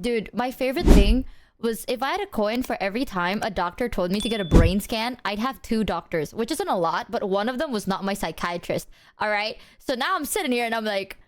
Dude, my favorite thing was if I had a coin for every time a doctor told me to get a brain scan, I'd have 2 doctors, which isn't a lot, but one of them was not my psychiatrist. All right? So now I'm sitting here and I'm like,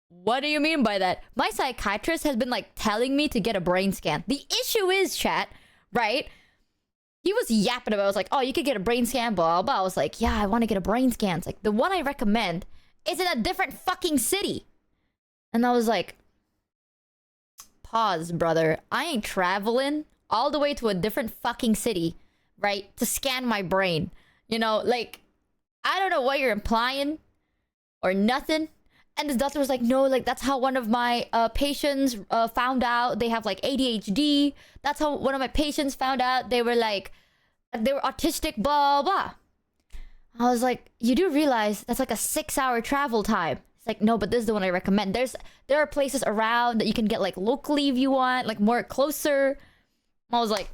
what do you mean by that? My psychiatrist has been like telling me to get a brain scan. The issue is, chat, right? He was yapping about it. I was like, oh, you could get a brain scan, blah, blah. I was like, yeah, I want to get a brain scan. It's like, the one I recommend is in a different fucking city. And I was like, pause, brother. I ain't traveling all the way to a different fucking city, right? To scan my brain. You know, like, I don't know what you're implying or nothing. And this doctor was like, no, like, that's how one of my patients found out they have, like, ADHD. That's how one of my patients found out they were, like, they were autistic, blah, blah. I was like, you do realize that's, like, a 6-hour travel time. It's like, no, but this is the one I recommend. There are places around that you can get, like, locally if you want, like, more closer. I was like,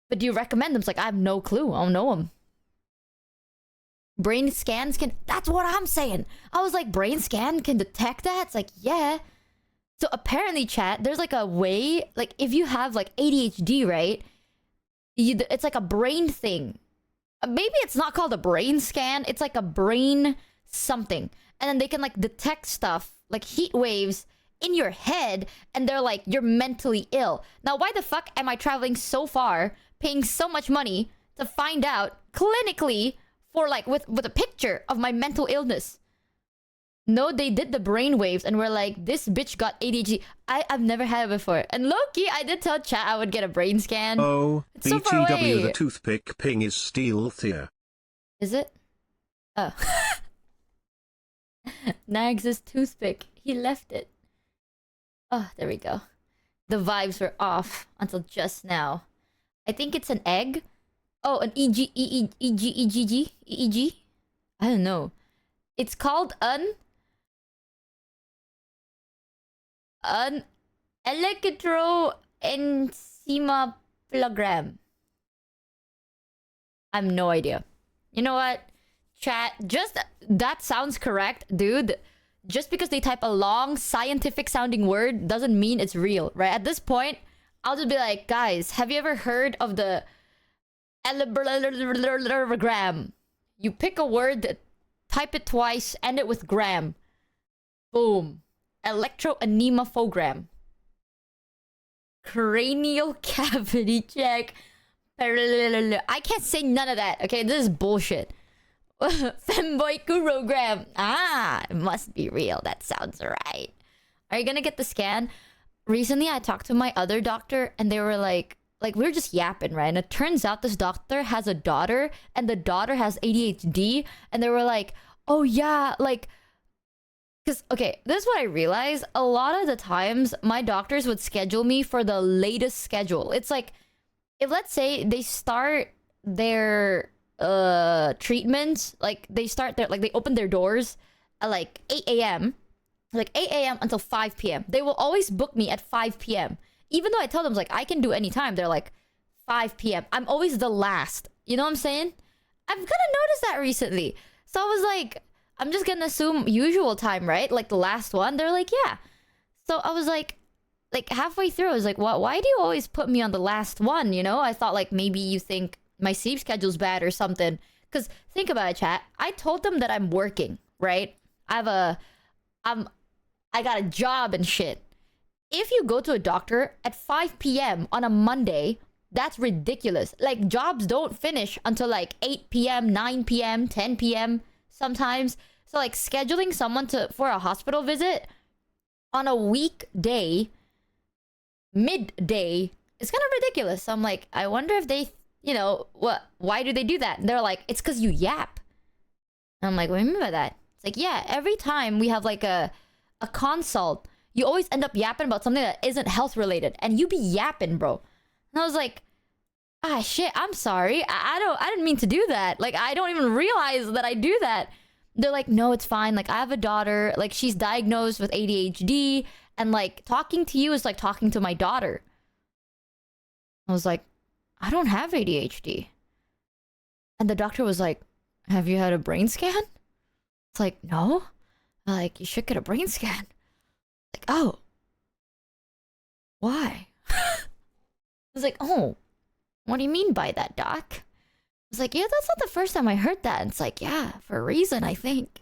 but do you recommend them? It's like, I have no clue. I don't know them. Brain scans can... That's what I'm saying. I was like, brain scan can detect that? It's like, yeah. So apparently, chat, there's like a way... Like, if you have like ADHD, right? It's like a brain thing. Maybe it's not called a brain scan. It's like a brain something. And then they can like detect stuff, like heat waves in your head. And they're like, you're mentally ill. Now, why the fuck am I traveling so far, paying so much money to find out clinically... For like with a picture of my mental illness. No, they did the brain waves and we're like, this bitch got ADHD. I've never had it before. And low-key, I did tell chat I would get a brain scan. Oh, it's so far away. BTW, the toothpick ping is stealthier. Is it? Oh. Nags' toothpick. He left it. Oh, there we go. The vibes were off until just now. I think it's an egg. Oh, an EEG? I don't know. It's called an electroencephalogram. I have no idea. You know what? Chat, just that sounds correct, dude. Just because they type a long scientific sounding word doesn't mean it's real, right? At this point, I'll just be like, guys, have you ever heard of the gram? You pick a word, type it twice, end it with gram. Boom. Electroencephalogram. Cranial cavity check. I can't say none of that, okay? This is bullshit. Femboy kurogram. Ah, it must be real. That sounds right. Are you gonna get the scan? Recently, I talked to my other doctor, and they were like, we were just yapping, right? And it turns out this doctor has a daughter, and the daughter has ADHD. And they were like, oh yeah, like... Because, okay, this is what I realized. A lot of the times, my doctors would schedule me for the latest schedule. It's like, if let's say they start their treatments, like they open their doors at like 8 a.m. Like 8 a.m. until 5 p.m. They will always book me at 5 p.m. Even though I tell them, like, I can do any time, they're like, 5 p.m. I'm always the last. You know what I'm saying? I've kind of noticed that recently. So I was like, I'm just gonna assume usual time, right? Like the last one. They're like, yeah. So I was like halfway through, I was like, why do you always put me on the last one? You know? I thought like maybe you think my sleep schedule's bad or something. Because think about it, chat. I told them that I'm working, right? I got a job and shit. If you go to a doctor at 5 p.m. on a Monday, that's ridiculous. Like, jobs don't finish until like 8 p.m., 9 p.m., 10 p.m. sometimes. So, like, scheduling someone for a hospital visit on a weekday, midday, is kind of ridiculous. So I'm like, I wonder if they, you know, why do they do that? And they're like, it's because you yap. And I'm like, what do you mean by that? It's like, yeah, every time we have like a consult, you always end up yapping about something that isn't health related, and you be yapping, bro. And I was like, ah, shit, I'm sorry. I didn't mean to do that. Like, I don't even realize that I do that. They're like, no, it's fine. Like, I have a daughter. Like, she's diagnosed with ADHD, and like, talking to you is like talking to my daughter. I was like, I don't have ADHD. And the doctor was like, have you had a brain scan? It's like, no. Like, you should get a brain scan. Like, oh, Why? I was like, oh, what do you mean by that, doc? I was like, yeah, that's not the first time I heard that. And it's like, yeah, for a reason, I think.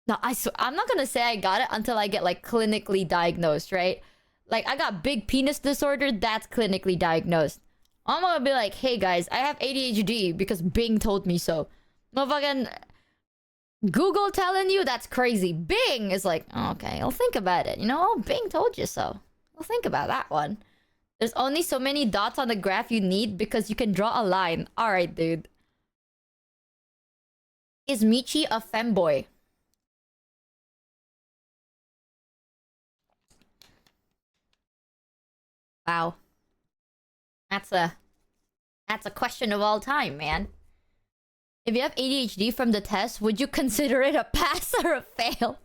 No, I'm not gonna say I got it until I get like clinically diagnosed, right? Like, I got big penis disorder, that's clinically diagnosed. I'm gonna be like, hey guys, I have ADHD because Bing told me so. Motherfucking Google telling you, that's crazy. Bing is like, oh, okay, I'll think about it. You know, oh, Bing told you so. I'll think about that one. There's only so many dots on the graph you need because you can draw a line. Alright, dude. Is Michi a femboy? Wow. That's a question of all time, man. If you have ADHD from the test, would you consider it a pass or a fail?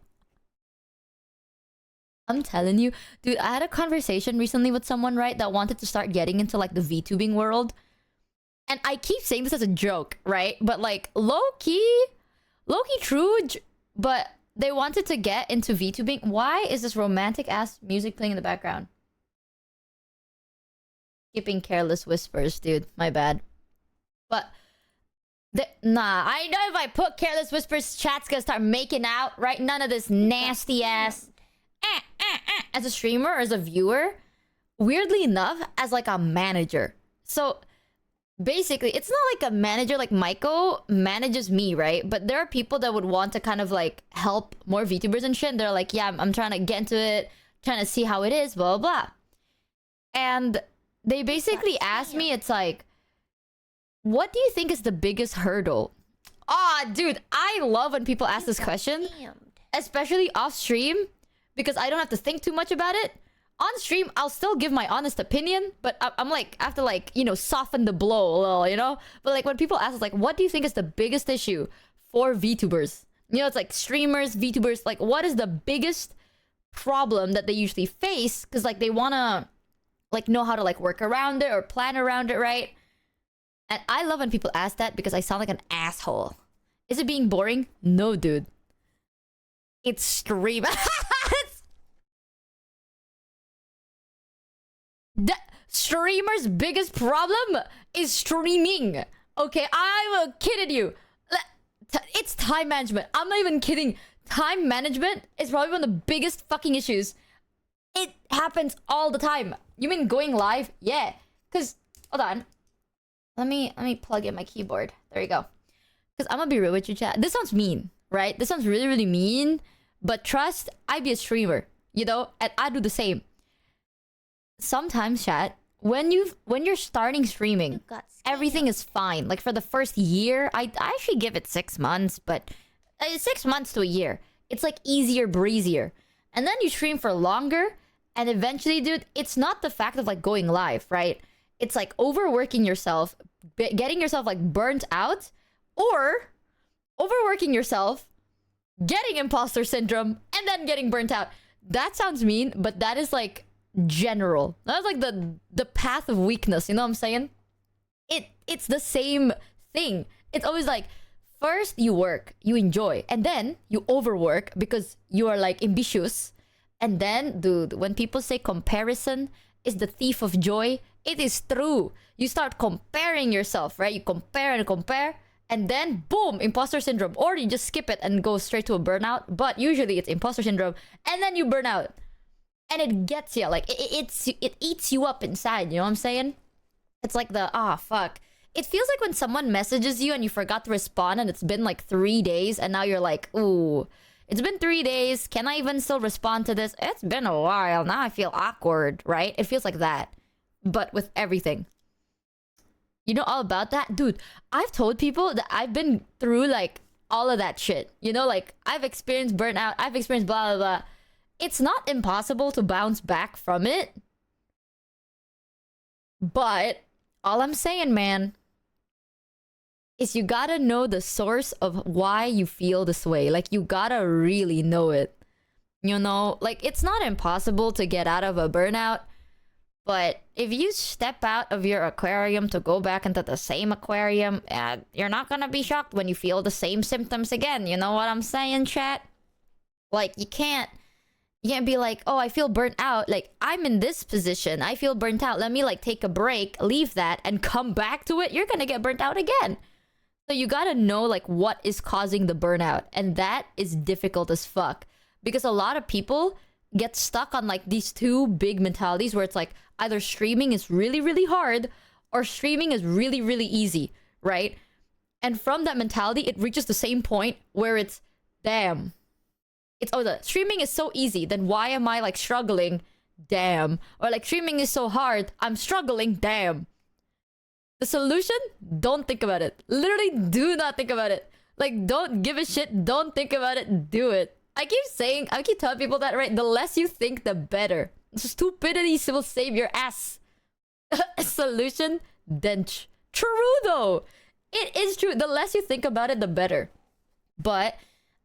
I'm telling you, dude, I had a conversation recently with someone, right, that wanted to start getting into like the VTubing world. And I keep saying this as a joke, right? But like low-key true, but they wanted to get into VTubing. Why is this romantic ass music playing in the background? Skipping Careless Whispers, dude. My bad. But nah, I know if I put Careless Whispers, chat's gonna start making out, right? None of this nasty ass. As a streamer or as a viewer, weirdly enough, as like a manager. So basically, it's not like a manager like Maiko manages me, right? But there are people that would want to kind of like help more VTubers and shit. And they're like, yeah, I'm trying to get into it, trying to see how it is, blah, blah, blah. And they basically asked me, it's like, what do you think is the biggest hurdle? Ah, dude, I love when people ask this question, especially off stream, because I don't have to think too much about it. On stream, I'll still give my honest opinion, but I'm like, I have to like, you know, soften the blow a little, you know? But like when people ask us like, what do you think is the biggest issue for VTubers? You know, it's like streamers, VTubers, like what is the biggest problem that they usually face? Because like they want to like know how to like work around it or plan around it, right? And I love when people ask that because I sound like an asshole. Is it being boring? No, dude. It's stream. The streamer's biggest problem is streaming. Okay, I'm kidding you. It's time management. I'm not even kidding. Time management is probably one of the biggest fucking issues. It happens all the time. You mean going live? Yeah. Cause hold on. Let me plug in my keyboard. There you go. Cause I'm gonna be real with you, chat. This sounds mean, right? This sounds really, really mean. But trust, I be a streamer, you know, and I do the same. Sometimes, chat, when you're starting streaming, everything is fine. Like for the first year, I actually give it 6 months, but 6 months to a year, it's like easier breezier. And then you stream for longer, and eventually, dude, it's not the fact of like going live, right? It's like overworking yourself, getting yourself like burnt out, or overworking yourself, getting imposter syndrome, and then getting burnt out. That sounds mean, but that is like general. That's like the path of weakness, you know what I'm saying? It's the same thing. It's always like first you work, you enjoy, and then you overwork because you are like ambitious. And then, dude, when people say comparison is the thief of joy, it is true. You start comparing yourself, right? You compare and compare, and then boom, imposter syndrome. Or you just skip it and go straight to a burnout. But usually it's imposter syndrome, and then you burn out. And it gets you, like, it eats you up inside, you know what I'm saying? It's like the, fuck. It feels like when someone messages you and you forgot to respond and it's been like 3 days and now you're like, ooh, it's been 3 days. Can I even still respond to this? It's been a while. Now I feel awkward, right? It feels like that. But with everything. You know all about that? Dude, I've told people that I've been through like all of that shit. You know, like I've experienced burnout. I've experienced blah, blah, blah. It's not impossible to bounce back from it. But all I'm saying, man, is you gotta know the source of why you feel this way. Like, you gotta really know it. You know? Like, it's not impossible to get out of a burnout. But if you step out of your aquarium to go back into the same aquarium, you're not gonna be shocked when you feel the same symptoms again. You know what I'm saying, chat? Like, you can't You can't be like, oh, I feel burnt out. Like, I'm in this position. I feel burnt out. Let me like take a break, leave that, and come back to it. You're gonna get burnt out again. So you gotta know like what is causing the burnout. And that is difficult as fuck. Because a lot of people get stuck on like these two big mentalities where it's like either streaming is really, really hard or streaming is really, really easy, right? And from that mentality, it reaches the same point where it's, damn. It's, oh, the streaming is so easy, then why am I like struggling? Damn. Or like streaming is so hard, I'm struggling, damn. The solution? Don't think about it. Literally do not think about it. Like, don't give a shit, don't think about it, do it. I keep telling people that, right? The less you think, the better. Stupidity will save your ass. Solution? Dench. True though. It is true. The less you think about it, the better. But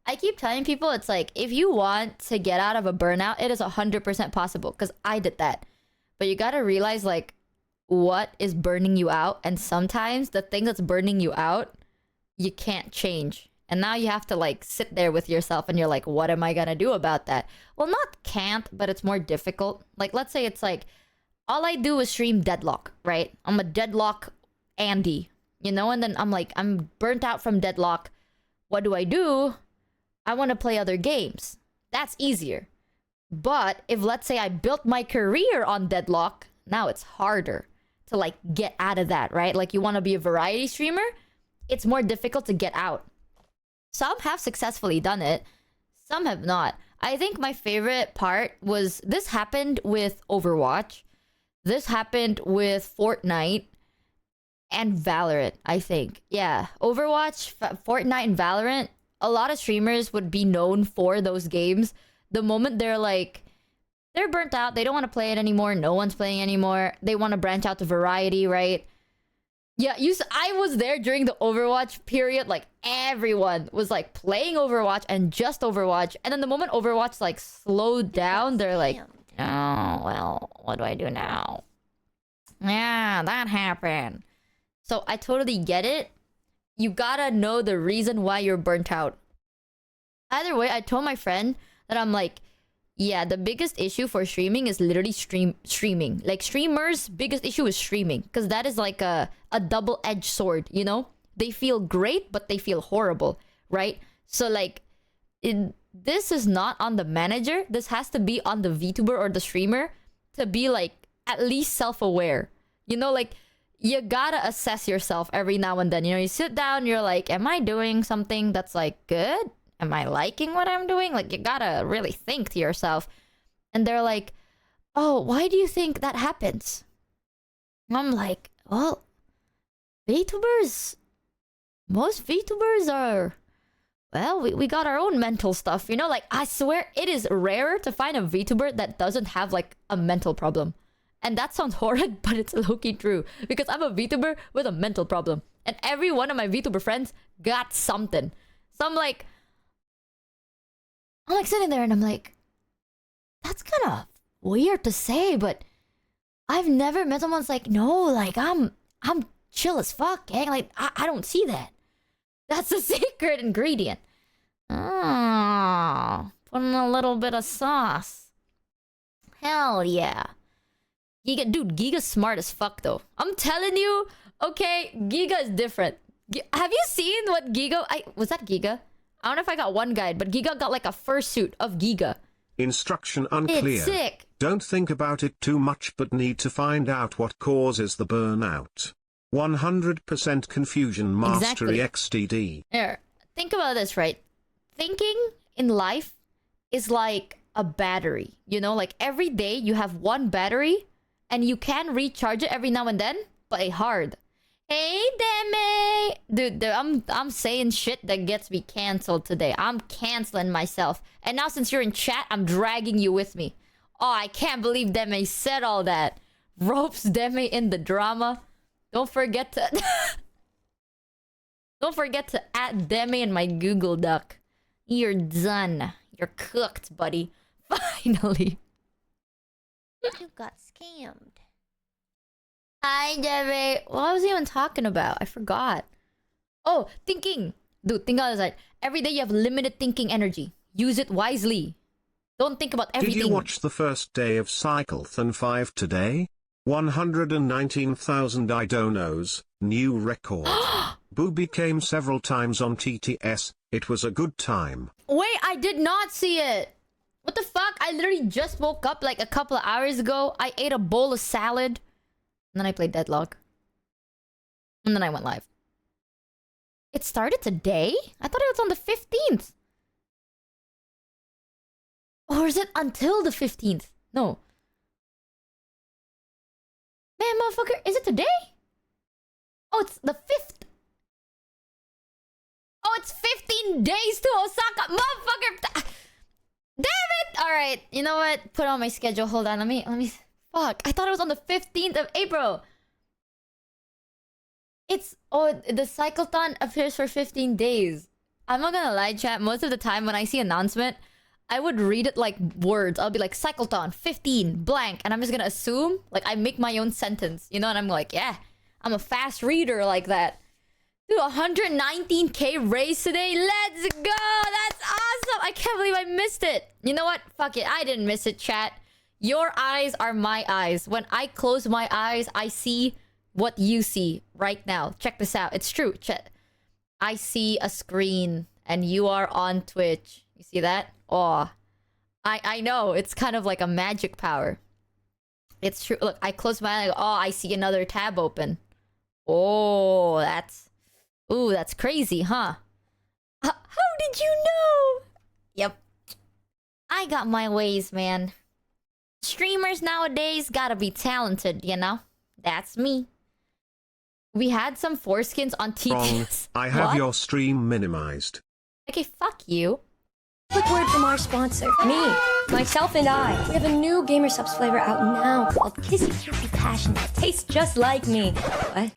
I keep telling people, it's like, if you want to get out of a burnout, it is 100% possible. Because I did that. But you gotta realize, like, what is burning you out. And sometimes the thing that's burning you out, you can't change. And now you have to, like, sit there with yourself and you're like, what am I gonna do about that? Well, not can't, but it's more difficult. Like, let's say it's like, all I do is stream Deadlock, right? I'm a Deadlock Andy, you know? And then I'm like, I'm burnt out from Deadlock. What do? I want to play other games. That's easier. But if, let's say, I built my career on Deadlock, now it's harder to, like, get out of that, right? Like, you want to be a variety streamer? It's more difficult to get out. Some have successfully done it. Some have not. I think my favorite part was, this happened with Overwatch. This happened with Fortnite and Valorant, I think. Yeah, Overwatch, Fortnite, and Valorant. A lot of streamers would be known for those games. The moment they're like, they're burnt out, they don't want to play it anymore, no one's playing anymore, they want to branch out to variety, right? Yeah, I was there during the Overwatch period. Like, everyone was like playing Overwatch and just Overwatch. And then the moment Overwatch like slowed down, they're like, oh, well, what do I do now? Yeah, that happened. So I totally get it. You gotta know the reason why you're burnt out. Either way, I told my friend that I'm like, yeah, the biggest issue for streaming is literally streaming. Like, streamers' biggest issue is streaming. Because that is like a double-edged sword, you know? They feel great, but they feel horrible, right? So, like, this is not on the manager. This has to be on the VTuber or the streamer to be, like, at least self-aware. You know, like, you gotta assess yourself every now and then. You know, you sit down, you're like, am I doing something that's, like, good? Am I liking what I'm doing? Like, you gotta really think to yourself. And they're like, oh, why do you think that happens? I'm like, well, VTubers, most VTubers are, well, we got our own mental stuff, you know? Like, I swear it is rarer to find a VTuber that doesn't have, like, a mental problem. And that sounds horrid, but it's low-key true. Because I'm a VTuber with a mental problem. And every one of my VTuber friends got something. So I'm like sitting there and I'm like, that's kind of weird to say, but I've never met someone that's like, no, like, I'm chill as fuck, gang. Like, I don't see that. That's the secret ingredient. Oh, put in a little bit of sauce. Hell yeah. Giga's smart as fuck, though. I'm telling you, okay, Giga is different. Have you seen what Giga... was that Giga? I don't know if I got one guide, but Giga got like a fursuit of Giga. Instruction unclear. It's sick. Don't think about it too much, but need to find out what causes the burnout. 100% confusion mastery XDD. Here, think about this, right? Thinking in life is like a battery. You know, like every day you have one battery and you can recharge it every now and then, but hard. Hey, Demi! Dude, I'm saying shit that gets me canceled today. I'm canceling myself. And now since you're in chat, I'm dragging you with me. Oh, I can't believe Demi said all that. Ropes Demi in the drama. Don't forget to... Don't forget to add Demi in my Google Doc. You're done. You're cooked, buddy. Finally. You got scammed. Hi, Demi. What was I even talking about? I forgot. Oh, thinking. Dude, think on this side. Every day you have limited thinking energy. Use it wisely. Don't think about everything. Did you watch the first day of Cyclethon 5 today? 119,000 I don't knows, new record. Booby came several times on TTS, it was a good time. Wait, I did not see it. What the fuck? I literally just woke up like a couple of hours ago. I ate a bowl of salad. And then I played Deadlock. And then I went live. It started today? I thought it was on the 15th. Or is it until the 15th? No. Man, motherfucker, is it today? Oh, it's the 5th. Oh, it's 15 days to Osaka. Motherfucker. Damn it. All right. You know what? Put on my schedule. Hold on. Let me. Fuck. I thought it was on the 15th of April. It's... Oh, the cyclethon appears for 15 days. I'm not gonna lie, chat. Most of the time when I see announcement, I would read it like words. I'll be like, cyclethon, 15, blank. And I'm just gonna assume, like, I make my own sentence. You know? And I'm like, yeah. I'm a fast reader like that. Dude, 119k raise today. Let's go. That's awesome. I can't believe I missed it. You know what? Fuck it. I didn't miss it, chat. Your eyes are my eyes. When I close my eyes, I see what you see right now. Check this out. It's true, chat. I see a screen and you are on Twitch. You see that? Oh, I know. It's kind of like a magic power. It's true. Look, I close my eye. Oh, I see another tab open. Oh, that's... Ooh, that's crazy, huh? How did you know? Yep. I got my ways, man. Streamers nowadays gotta be talented, you know? That's me. We had some foreskins on TTS. I have What? your stream minimized. Okay, fuck you. Quick word from our sponsor. Me, myself, and I. We have a new Gamer Subs flavor out now called Kissy Kissy Passion that tastes just like me. What?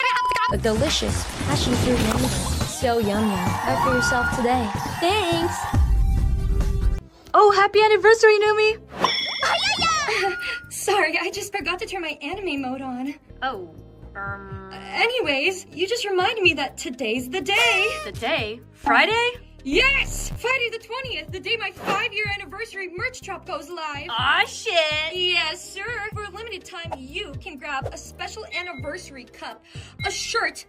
A delicious passion fruit mango. So yum yum. Try for yourself today. Thanks! Oh, happy anniversary, Numi! Sorry, I just forgot to turn my anime mode on. Oh, Anyways, you just reminded me that today's the day. the day? Friday? Yes! Friday the 20th, the day my 5-year anniversary merch drop goes live. Aw, shit! Yes, sir. For a limited time, you can grab a special anniversary cup, a shirt,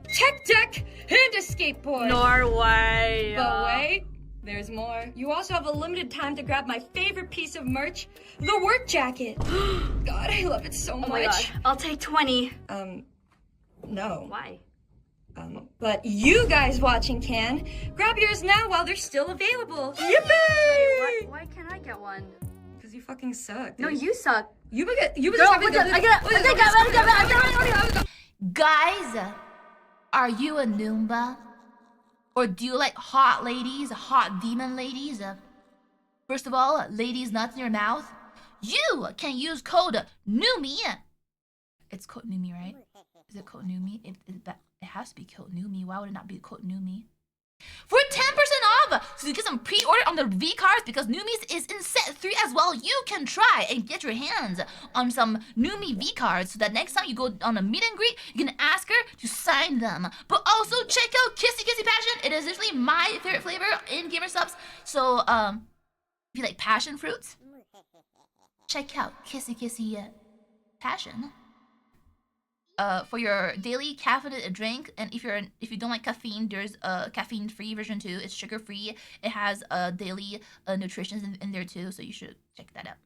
tech deck, and a skateboard. Norway! But wait, there's more. You also have a limited time to grab my favorite piece of merch, the work jacket. God, I love it so much. Oh my god, I'll take 20. No. Why? But you guys watching can. Grab yours now while they're still available. Wait, Yippee! why can't I get one? Because you fucking suck. No, you suck. You Girl, Guys, are you a Noomba? Or do you like hot ladies, hot demon ladies? First of all, ladies nuts in your mouth. You can use code NUMI. It's code NUMI, right? Is it code NUMI? It has to be code NUMI. Why would it not be code NUMI? For 10% off! So you get some pre-order on the V cards because Numi's is in set 3 as well. You can try and get your hands on some Numi V cards so that next time you go on a meet and greet, you can ask her to sign them. But also check out Kissy Kissy Passion. It is literally my favorite flavor in Gamer Subs. So if you like passion fruits, check out Kissy Kissy Passion. For your daily caffeinated drink, and if you don't like caffeine, there's a caffeine-free version too. It's sugar-free. It has daily nutrition in there too, so you should check that out.